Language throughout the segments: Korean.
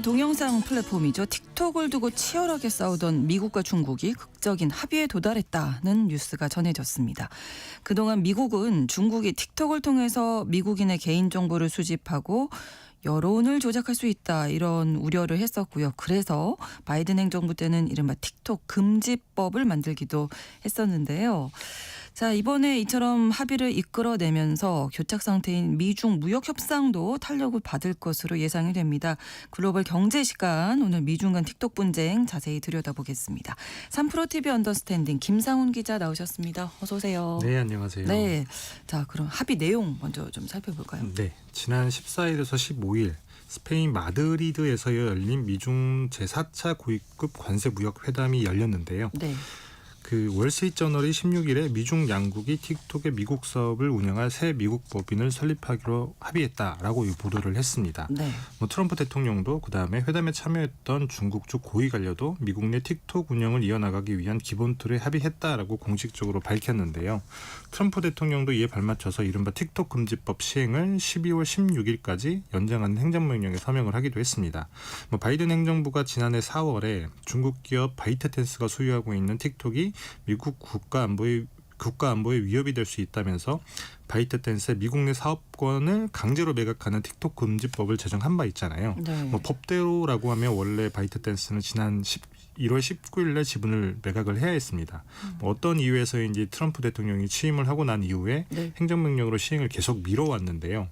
동영상 플랫폼이죠. 틱톡을 두고 치열하게 싸우던 미국과 중국이 극적인 합의에 도달했다는 뉴스가 전해졌습니다. 그동안 미국은 중국이 틱톡을 통해서 미국인의 개인정보를 수집하고 여론을 조작할 수 있다 이런 우려를 했었고요. 그래서 바이든 행정부 때는 이른바 틱톡 금지법을 만들기도 했었는데요. 자, 이번에 이처럼 합의를 이끌어내면서 교착 상태인 미중 무역 협상도 탄력을 받을 것으로 예상이 됩니다. 글로벌 경제 시간 오늘 미중 간 틱톡 분쟁 자세히 들여다보겠습니다. 3프로TV 언더스탠딩 김상훈 기자 나오셨습니다. 어서 오세요. 네, 안녕하세요. 네, 자 그럼 합의 내용 먼저 좀 살펴볼까요? 네, 지난 14일에서 15일 스페인 마드리드에서 열린 미중 제4차 고위급 관세 무역 회담이 열렸는데요. 네. 그 월스트리트저널이 16일에 미중 양국이 틱톡의 미국 사업을 운영할 새 미국 법인을 설립하기로 합의했다라고 보도를 했습니다. 네. 트럼프 대통령도 그다음에 회담에 참여했던 중국 쪽 고위 관료도 미국 내 틱톡 운영을 이어나가기 위한 기본 틀에 합의했다라고 공식적으로 밝혔는데요. 트럼프 대통령도 이에 발맞춰서 이른바 틱톡 금지법 시행을 12월 16일까지 연장하는 행정명령에 서명을 하기도 했습니다. 바이든 행정부가 지난해 4월에 중국 기업 바이트댄스가 소유하고 있는 틱톡이 미국 국가 안보에 위협이 될 수 있다면서 바이트댄스의 미국 내 사업권을 강제로 매각하는 틱톡 금지법을 제정한 바 있잖아요. 네. 법대로라고 하면 원래 바이트댄스는 지난 1월 19일에 지분을 매각을 해야 했습니다. 어떤 이유에서인지 트럼프 대통령이 취임을 하고 난 이후에 네. 행정명령으로 시행을 계속 미뤄왔는데요.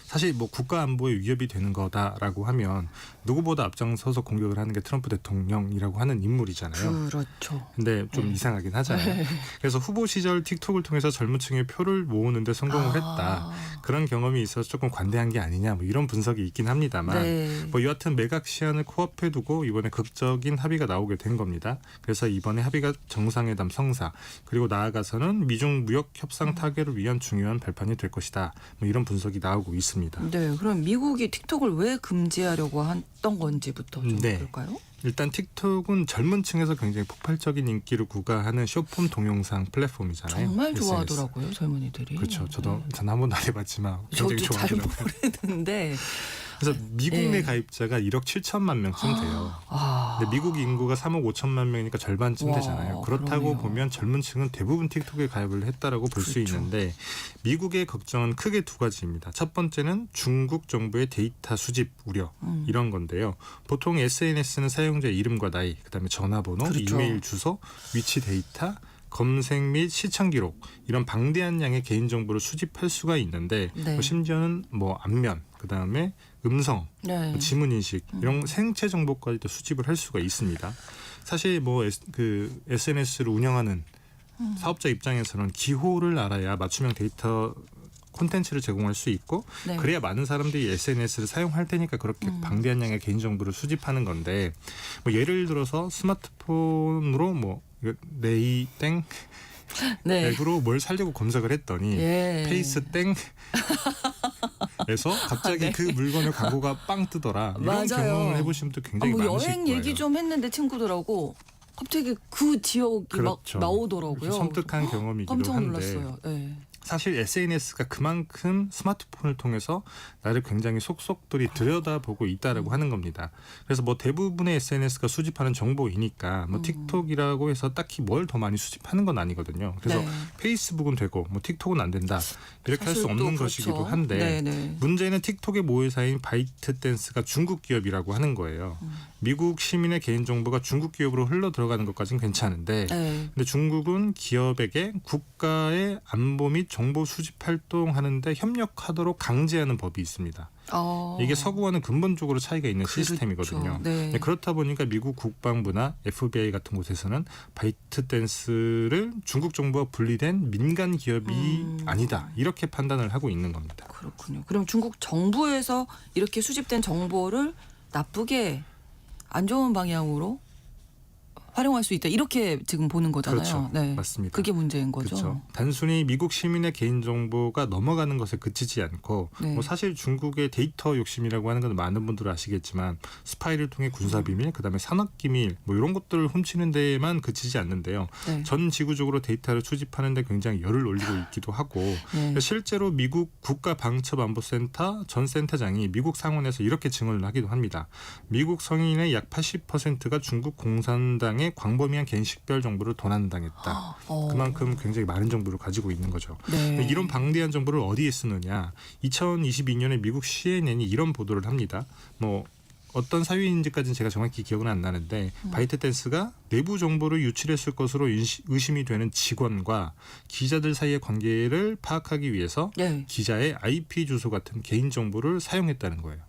사실 국가 안보에 위협이 되는 거다라고 하면 누구보다 앞장서서 공격을 하는 게 트럼프 대통령이라고 하는 인물이잖아요. 그렇죠. 근데 좀 이상하긴 하잖아요. 그래서 후보 시절 틱톡을 통해서 젊은 층의 표를 모으는 데 성공을 했다. 그런 경험이 있어서 조금 관대한 게 아니냐 이런 분석이 있긴 합니다만 네. 여하튼 매각 시한을 코앞에 두고 이번에 극적인 합의가 나오게 된 겁니다. 그래서 이번에 합의가 정상회담 성사 그리고 나아가서는 미중 무역 협상 타결을 위한 중요한 발판이 될 것이다. 이런 분석이 나오고 있습니다. 네, 그럼 미국이 틱톡을 왜 금지하려고 했던 건지부터 좀 네. 볼까요? 일단 틱톡은 젊은 층에서 굉장히 폭발적인 인기를 구가하는 숏폼 동영상 플랫폼이잖아요. 정말 SNS. 좋아하더라고요, 젊은이들이. 그렇죠. 저는 한 번도 안 해봤지만 굉장히 저도 잘 좋아하더라고요. 모르는데. 그래서 미국 내 가입자가 1억 7천만 명쯤 돼요. 근데 미국 인구가 3억 5천만 명이니까 절반쯤 되잖아요. 그렇다고 그러네요. 보면 젊은 층은 대부분 틱톡에 가입을 했다라고 볼 수 그렇죠. 있는데 미국의 걱정은 크게 두 가지입니다. 첫 번째는 중국 정부의 데이터 수집 우려 이런 건데요. 보통 SNS는 사용자 이름과 나이, 그다음에 전화번호, 그렇죠. 이메일 주소, 위치 데이터, 검색 및 시청 기록 이런 방대한 양의 개인 정보를 수집할 수가 있는데 네. 심지어는 안면, 그다음에 음성, 네. 지문 인식 이런 생체 정보까지도 수집을 할 수가 있습니다. 사실 SNS를 운영하는 사업자 입장에서는 기호를 알아야 맞춤형 데이터 콘텐츠를 제공할 수 있고 네. 그래야 많은 사람들이 SNS를 사용할 테니까 그렇게 방대한 양의 개인정보를 수집하는 건데 예를 들어서 스마트폰으로 네이 땡 네. 앱으로 뭘 살려고 검색을 했더니 예. 페이스 땡 에서 갑자기 그 물건의 광고가 빵 뜨더라. 이런 맞아요. 경험을 해보신 분도 굉장히 많으실 여행 거예요. 얘기 좀 했는데 친구들하고 갑자기 그 지역이 그렇죠. 막 나오더라고요. 섬뜩한 경험이기도 깜짝 한데 놀랐어요. 네. 사실 SNS가 그만큼 스마트폰을 통해서 나를 굉장히 속속들이 들여다보고 있다라고 하는 겁니다. 그래서 대부분의 SNS가 수집하는 정보이니까 틱톡이라고 해서 딱히 뭘 더 많이 수집하는 건 아니거든요. 그래서 네. 페이스북은 되고 틱톡은 안 된다. 이렇게 할 수 사실 없는 또 그렇죠. 것이기도 한데 네네. 문제는 틱톡의 모회사인 바이트댄스가 중국 기업이라고 하는 거예요. 미국 시민의 개인정보가 중국 기업으로 흘러 들어가는 것까지는 괜찮은데 네. 근데 중국은 기업에게 국가의 안보 및 정보 수집 활동하는데 협력하도록 강제하는 법이 있습니다. 이게 서구와는 근본적으로 차이가 있는 그렇죠. 시스템이거든요. 네. 그렇다 보니까 미국 국방부나 FBI 같은 곳에서는 바이트댄스를 중국 정부와 분리된 민간 기업이 아니다. 이렇게 판단을 하고 있는 겁니다. 그렇군요. 그럼 중국 정부에서 이렇게 수집된 정보를 나쁘게 안 좋은 방향으로 활용할 수 있다. 이렇게 지금 보는 거잖아요. 그렇죠. 네. 맞습니다. 그게 문제인 거죠. 그렇죠. 단순히 미국 시민의 개인정보가 넘어가는 것에 그치지 않고 네. 뭐 사실 중국의 데이터 욕심이라고 하는 건 많은 분들은 아시겠지만 스파이를 통해 군사비밀, 그다음에 산업기밀 뭐 이런 것들을 훔치는 데에만 그치지 않는데요. 네. 전 지구적으로 데이터를 수집하는 데 굉장히 열을 올리고 있기도 하고 네. 실제로 미국 국가방첩안보센터 전 센터장이 미국 상원에서 이렇게 증언을 하기도 합니다. 미국 성인의 약 80%가 중국 공산당의 광범위한 개인식별 정보를 도난당했다. 그만큼 굉장히 많은 정보를 가지고 있는 거죠. 네. 이런 방대한 정보를 어디에 쓰느냐. 2022년에 미국 CNN이 이런 보도를 합니다. 뭐 어떤 사유인지까지는 제가 정확히 기억은 안 나는데 바이트댄스가 내부 정보를 유출했을 것으로 의심이 되는 직원과 기자들 사이의 관계를 파악하기 위해서 네. 기자의 IP 주소 같은 개인 정보를 사용했다는 거예요.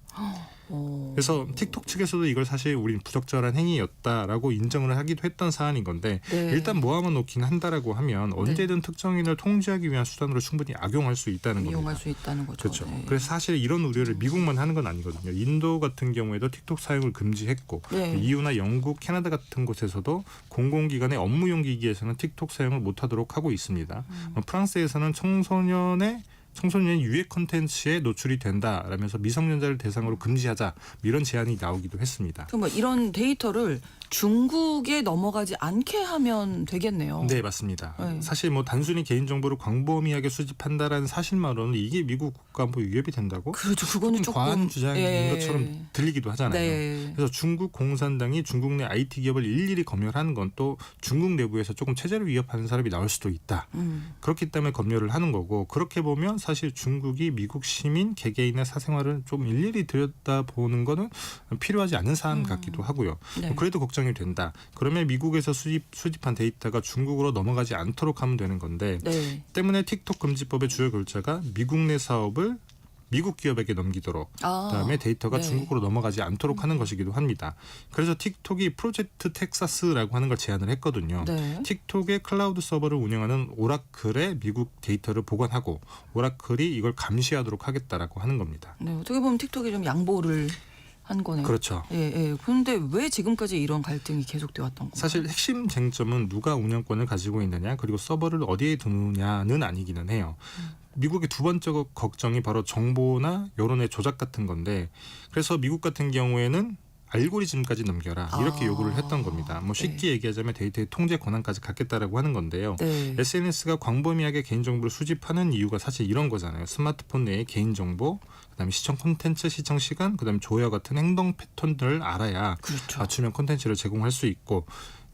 그래서 틱톡 측에서도 이걸 사실 우린 부적절한 행위였다라고 인정을 하기도 했던 사안인 건데 네. 일단 모아만 놓긴 한다라고 하면 언제든 특정인을 통제하기 위한 수단으로 충분히 악용할 수 있다는 겁니다. 이용할 수 있다는 거죠. 그렇죠. 네. 그래서 사실 이런 우려를 미국만 하는 건 아니거든요. 인도 같은 경우에도 틱톡 사용을 금지했고 네. EU나 영국, 캐나다 같은 곳에서도 공공기관의 업무용 기기에서는 틱톡 사용을 못하도록 하고 있습니다. 프랑스에서는 청소년의 유해 콘텐츠에 노출이 된다라면서 미성년자를 대상으로 금지하자 이런 제안이 나오기도 했습니다. 그럼 뭐 이런 데이터를 중국에 넘어가지 않게 하면 되겠네요. 네, 맞습니다. 네. 사실 뭐 단순히 개인정보를 광범위하게 수집한다라는 사실만으로는 이게 미국 국가안보 위협이 된다고? 그렇죠. 그거는 조금 과한 주장인 예. 것처럼 들리기도 하잖아요. 네. 그래서 중국 공산당이 중국 내 IT 기업을 일일이 검열하는 건 또 중국 내부에서 조금 체제를 위협하는 사람이 나올 수도 있다. 그렇기 때문에 검열을 하는 거고 그렇게 보면 사실 중국이 미국 시민 개개인의 사생활을 좀 일일이 들여다보는 거는 필요하지 않은 사안 같기도 하고요. 네. 그래도 걱정이 된다. 그러면 미국에서 수집한 데이터가 중국으로 넘어가지 않도록 하면 되는 건데 네. 때문에 틱톡 금지법의 주요 결자가 미국 내 사업을 미국 기업에게 넘기도록 그다음에 데이터가 네. 중국으로 넘어가지 않도록 하는 것이기도 합니다. 그래서 틱톡이 프로젝트 텍사스라고 하는 걸 제안을 했거든요. 네. 틱톡의 클라우드 서버를 운영하는 오라클에 미국 데이터를 보관하고 오라클이 이걸 감시하도록 하겠다라고 하는 겁니다. 네. 어떻게 보면 틱톡이 좀 양보를 한 거네요. 그렇죠. 예, 예. 그런데 왜 지금까지 이런 갈등이 계속돼 왔던 건가요? 사실 핵심 쟁점은 누가 운영권을 가지고 있느냐 그리고 서버를 어디에 두느냐는 아니기는 해요. 미국의 두 번째 걱정이 바로 정보나 여론의 조작 같은 건데 그래서 미국 같은 경우에는 알고리즘까지 넘겨라 이렇게 요구를 했던 겁니다. 뭐 쉽게 얘기하자면 데이터의 통제 권한까지 갖겠다라고 하는 건데요. 네. SNS가 광범위하게 개인정보를 수집하는 이유가 사실 이런 거잖아요. 스마트폰 내의 개인정보, 그다음에 시청 콘텐츠 시청 시간, 그다음에 조회 같은 행동 패턴들을 알아야 그렇죠. 맞춤형 콘텐츠를 제공할 수 있고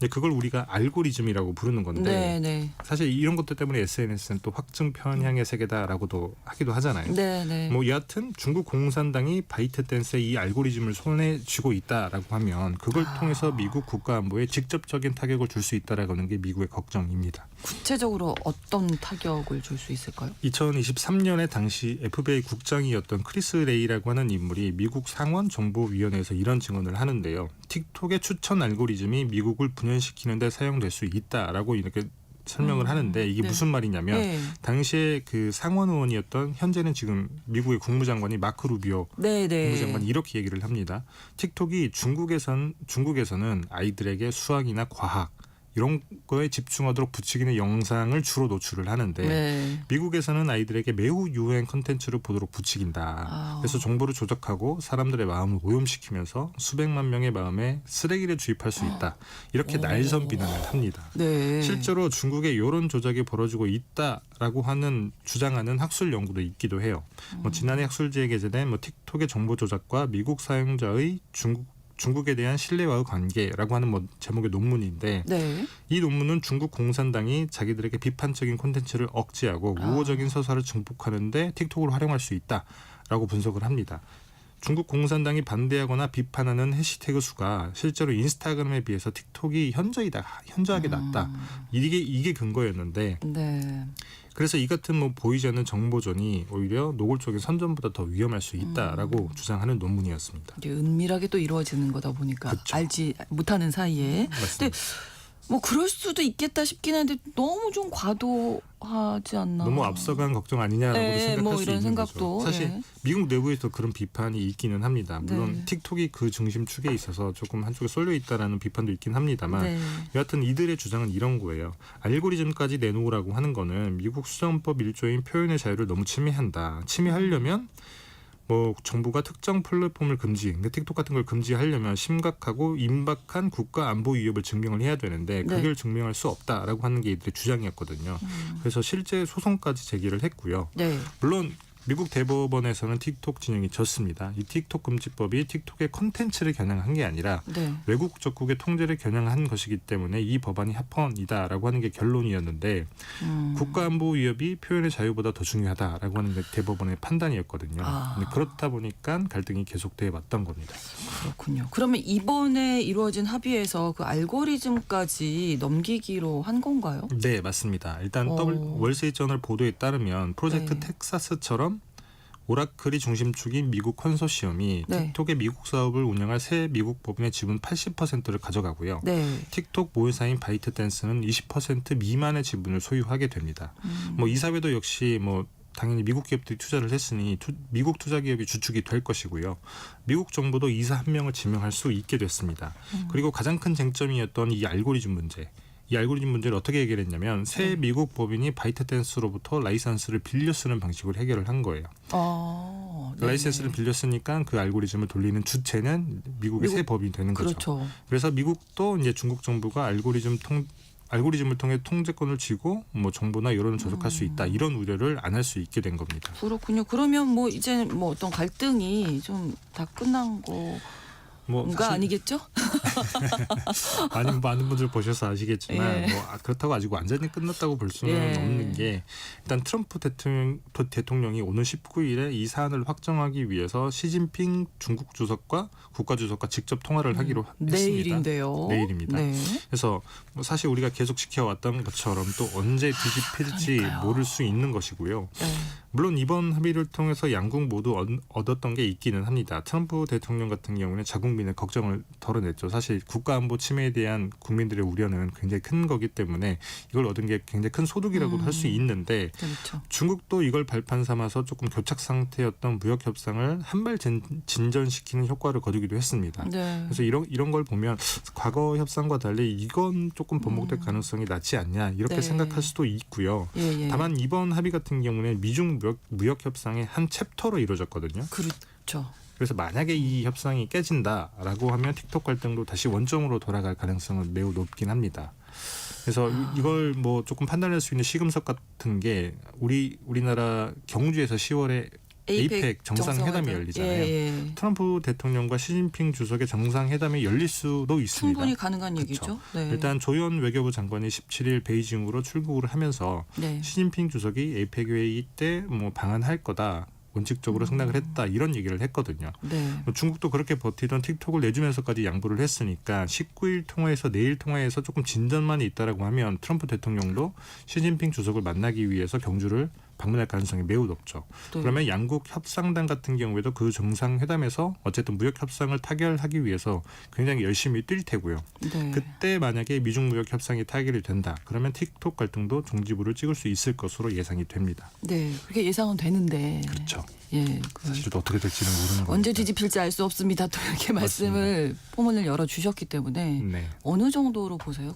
그걸 우리가 알고리즘이라고 부르는 건데 네, 네. 사실 이런 것들 때문에 SNS는 또 확증 편향의 세계다라고도 하기도 하잖아요. 네, 네. 뭐 여하튼 중국 공산당이 바이트댄스의 이 알고리즘을 손에 쥐고 있다라고 하면 그걸 통해서 미국 국가안보에 직접적인 타격을 줄 수 있다라고 하는 게 미국의 걱정입니다. 구체적으로 어떤 타격을 줄 수 있을까요? 2023년에 당시 FBI 국장이었던 크리스 레이라고 하는 인물이 미국 상원 정보위원회에서 이런 증언을 하는데요. 틱톡의 추천 알고리즘이 미국을 분열시키는 데 사용될 수 있다라고 이렇게 설명을 하는데 이게 네. 무슨 말이냐면 네. 당시에 그 상원 의원이었던 현재는 지금 미국의 국무장관이 마크 루비오 네, 네. 국무장관이 이렇게 얘기를 합니다. 틱톡이 중국에서는 아이들에게 수학이나 과학 이런 거에 집중하도록 부추기는 영상을 주로 노출을 하는데 네. 미국에서는 아이들에게 매우 유행 콘텐츠를 보도록 부추긴다. 그래서 정보를 조작하고 사람들의 마음을 오염시키면서 수백만 명의 마음에 쓰레기를 주입할 수 있다. 이렇게 날선 비난을 합니다. 네. 실제로 중국의 여론 조작이 벌어지고 있다라고 하는 주장하는 학술 연구도 있기도 해요. 뭐 지난해 학술지에 게재된 틱톡의 정보 조작과 미국 사용자의 중국에 대한 신뢰와의 관계라고 하는 제목의 논문인데 네. 이 논문은 중국 공산당이 자기들에게 비판적인 콘텐츠를 억제하고 우호적인 서사를 증폭하는데 틱톡을 활용할 수 있다라고 분석을 합니다. 중국 공산당이 반대하거나 비판하는 해시태그 수가 실제로 인스타그램에 비해서 틱톡이 현저하게 낮다. 이게 근거였는데 네. 그래서 이 같은 보이지 않는 정보전이 오히려 노골적인 선전보다 더 위험할 수 있다라고 주장하는 논문이었습니다. 이게 은밀하게 또 이루어지는 거다 보니까 그쵸. 알지 못하는 사이에. 맞습니다. 근데 뭐 그럴 수도 있겠다 싶긴 한데 너무 좀 과도하지 않나. 너무 앞서간 걱정 아니냐라고도 생각할 뭐 수 이런 있는 생각도, 거죠. 사실 예. 미국 내부에서 그런 비판이 있기는 합니다. 물론 네. 틱톡이 그 중심 축에 있어서 조금 한쪽에 쏠려 있다라는 비판도 있긴 합니다만 네. 여하튼 이들의 주장은 이런 거예요. 알고리즘까지 내놓으라고 하는 거는 미국 수정법 1조인 표현의 자유를 너무 침해한다. 침해하려면 뭐 정부가 특정 플랫폼을 금지, 근데 틱톡 같은 걸 금지하려면 심각하고 임박한 국가 안보 위협을 증명을 해야 되는데 네. 그걸 증명할 수 없다라고 하는 게 이들의 주장이었거든요. 그래서 실제 소송까지 제기를 했고요. 네. 물론 미국 대법원에서는 틱톡 진영이 졌습니다. 이 틱톡 금지법이 틱톡의 콘텐츠를 겨냥한 게 아니라 네. 외국 적국의 통제를 겨냥한 것이기 때문에 이 법안이 합헌이다라고 하는 게 결론이었는데 국가안보 위협이 표현의 자유보다 더 중요하다라고 하는 게 대법원의 판단이었거든요. 아. 근데 그렇다 보니까 갈등이 계속돼 왔던 겁니다. 그렇군요. 그러면 이번에 이루어진 합의에서 그 알고리즘까지 넘기기로 한 건가요? 네, 맞습니다. 일단 어. 월스트리트저널 보도에 따르면 프로젝트 네. 텍사스처럼 오라클이 중심축인 미국 컨소시엄이 네. 틱톡의 미국 사업을 운영할 새 미국 법인의 지분 80%를 가져가고요. 네. 틱톡 모회사인 바이트댄스는 20% 미만의 지분을 소유하게 됩니다. 뭐 이 사회도 역시 뭐 당연히 미국 기업들이 투자를 했으니 미국 투자 기업이 주축이 될 것이고요. 미국 정부도 이사 한 명을 지명할 수 있게 됐습니다. 그리고 가장 큰 쟁점이었던 이 알고리즘 문제. 이 알고리즘 문제를 어떻게 해결했냐면 새 미국 법인이 바이트댄스로부터 라이선스를 빌려 쓰는 방식으로 해결을 한 거예요. 네네. 라이선스를 빌려 쓰니까 그 알고리즘을 돌리는 주체는 미국의 새 법인이 되는 거죠. 그렇죠. 그래서 미국도 이제 중국 정부가 알고리즘을 통해 통제권을 쥐고 뭐 정보나 여론을 조작할 수 있다 이런 우려를 안 할 수 있게 된 겁니다. 그렇군요. 그러면 뭐 이제 뭐 어떤 갈등이 좀 다 끝난 뭐 거가 사실 아니겠죠? 많은 분들 보셔서 아시겠지만 예. 뭐 그렇다고 아직 완전히 끝났다고 볼 수는 예. 없는 게 일단 트럼프 대통령이 오늘 19일에 이 사안을 확정하기 위해서 시진핑 중국 주석과 국가 주석과 직접 통화를 하기로 했습니다. 내일인데요. 내일입니다. 네. 그래서 뭐 사실 우리가 계속 지켜왔던 것처럼 또 언제 뒤집힐지 그러니까요. 모를 수 있는 것이고요. 네. 물론 이번 합의를 통해서 양국 모두 얻었던 게 있기는 합니다. 트럼프 대통령 같은 경우는 자국민의 걱정을 덜어냈죠. 사실 국가안보 침해에 대한 국민들의 우려는 굉장히 큰 거기 때문에 이걸 얻은 게 굉장히 큰 소득이라고도 할 수 있는데 그렇죠. 중국도 이걸 발판 삼아서 조금 교착 상태였던 무역 협상을 한 발 진전시키는 효과를 거두기도 했습니다. 네. 그래서 이런 걸 보면 과거 협상과 달리 이건 조금 번복될 가능성이 낮지 않냐 이렇게 네. 생각할 수도 있고요. 예. 다만 이번 합의 같은 경우는 미중 무역 협상의 한 챕터로 이루어졌거든요. 그렇죠. 그래서 만약에 이 협상이 깨진다라고 하면 틱톡 갈등도 다시 원점으로 돌아갈 가능성은 매우 높긴 합니다. 그래서 이걸 뭐 조금 판단할 수 있는 시금석 같은 게 우리나라 경주에서 10월에 에이펙 정상회담이 열리잖아요. 예. 트럼프 대통령과 시진핑 주석의 정상회담이 열릴 수도 있습니다. 충분히 가능한 그쵸. 얘기죠. 네. 일단 조현 외교부 장관이 17일 베이징으로 출국을 하면서 네. 시진핑 주석이 에이펙 회의 때 뭐 방한할 거다. 원칙적으로 생각을 했다. 이런 얘기를 했거든요. 네. 중국도 그렇게 버티던 틱톡을 내주면서까지 양보를 했으니까 19일 통화에서 내일 통화에서 조금 진전만이 있다라고 하면 트럼프 대통령도 시진핑 주석을 만나기 위해서 경주를 방문할 가능성이 매우 높죠. 네. 그러면 양국 협상단 같은 경우에도 그 정상회담에서 어쨌든 무역 협상을 타결하기 위해서 굉장히 열심히 뛸 테고요. 네. 그때 만약에 미중 무역 협상이 타결이 된다. 그러면 틱톡 갈등도 종지부를 찍을 수 있을 것으로 예상이 됩니다. 네. 그렇게 예상은 되는데. 그렇죠. 예. 사실 또 어떻게 될지는 모르는 거니까. 언제 뒤집힐지 알 수 없습니다. 또 이렇게 말씀을 포문을 열어 주셨기 때문에 네. 어느 정도로 보세요?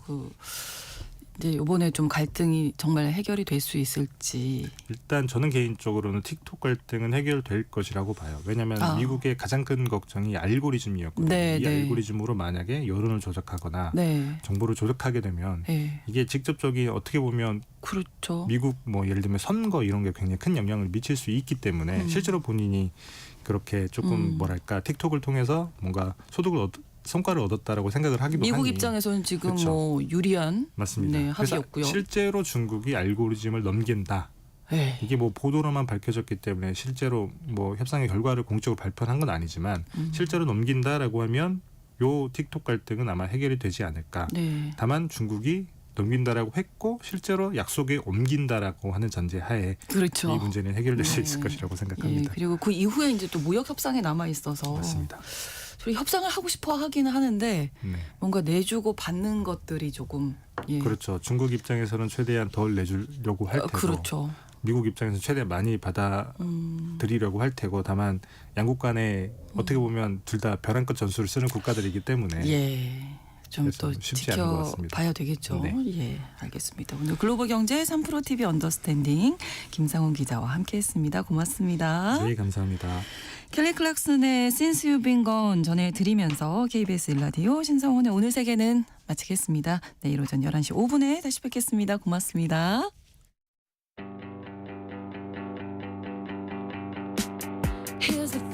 이제 이번에 좀 갈등이 정말 해결이 될 수 있을지. 일단 저는 개인적으로는 틱톡 갈등은 해결될 것이라고 봐요. 왜냐하면 미국의 가장 큰 걱정이 알고리즘이었거든요. 네, 이 네. 알고리즘으로 만약에 여론을 조작하거나 네. 정보를 조작하게 되면 네. 이게 직접적인 어떻게 보면 그렇죠. 미국 뭐 예를 들면 선거 이런 게 굉장히 큰 영향을 미칠 수 있기 때문에 실제로 본인이 그렇게 조금 뭐랄까 틱톡을 통해서 뭔가 성과를 얻었다라고 생각을 하기도 하니 미국 입장에서는 지금 그렇죠. 뭐 유리한 맞습니다. 네, 그래서 합의였고요. 실제로 중국이 알고리즘을 넘긴다. 네. 이게 뭐 보도로만 밝혀졌기 때문에 실제로 뭐 협상의 결과를 공적으로 발표한 건 아니지만 실제로 넘긴다라고 하면 요 틱톡 갈등은 아마 해결이 되지 않을까. 네. 다만 중국이 넘긴다라고 했고 실제로 약속에 옮긴다라고 하는 전제하에 그렇죠. 이 문제는 해결될 수 네. 있을 것이라고 예, 생각합니다. 그리고 그 이후에 이제 또 무역 협상이 남아 있어서 맞습니다. 둘이 협상을 하고 싶어 하기는 하는데 네. 뭔가 내주고 받는 것들이 조금 예. 그렇죠. 중국 입장에서는 최대한 덜 내주려고 할 테고 그렇죠. 미국 입장에서는 최대한 많이 받아들이려고 할 테고 다만 양국 간에 어떻게 보면 둘 다 벼랑 끝 전술을 쓰는 국가들이기 때문에 예. 좀 또 그래서 쉽지 않은 것 같습니다. 지켜봐야 되겠죠. 네. 예, 알겠습니다. 오늘 글로벌 경제 3프로 TV 언더스탠딩 김상훈 기자와 함께했습니다. 고맙습니다. 네, 감사합니다. 켈리 클락슨의 Since You've Been Gone 전해드리면서 KBS 일라디오 신성훈의 오늘 세계는 마치겠습니다. 내일 오전 11시 5분에 다시 뵙겠습니다. 고맙습니다. Here's the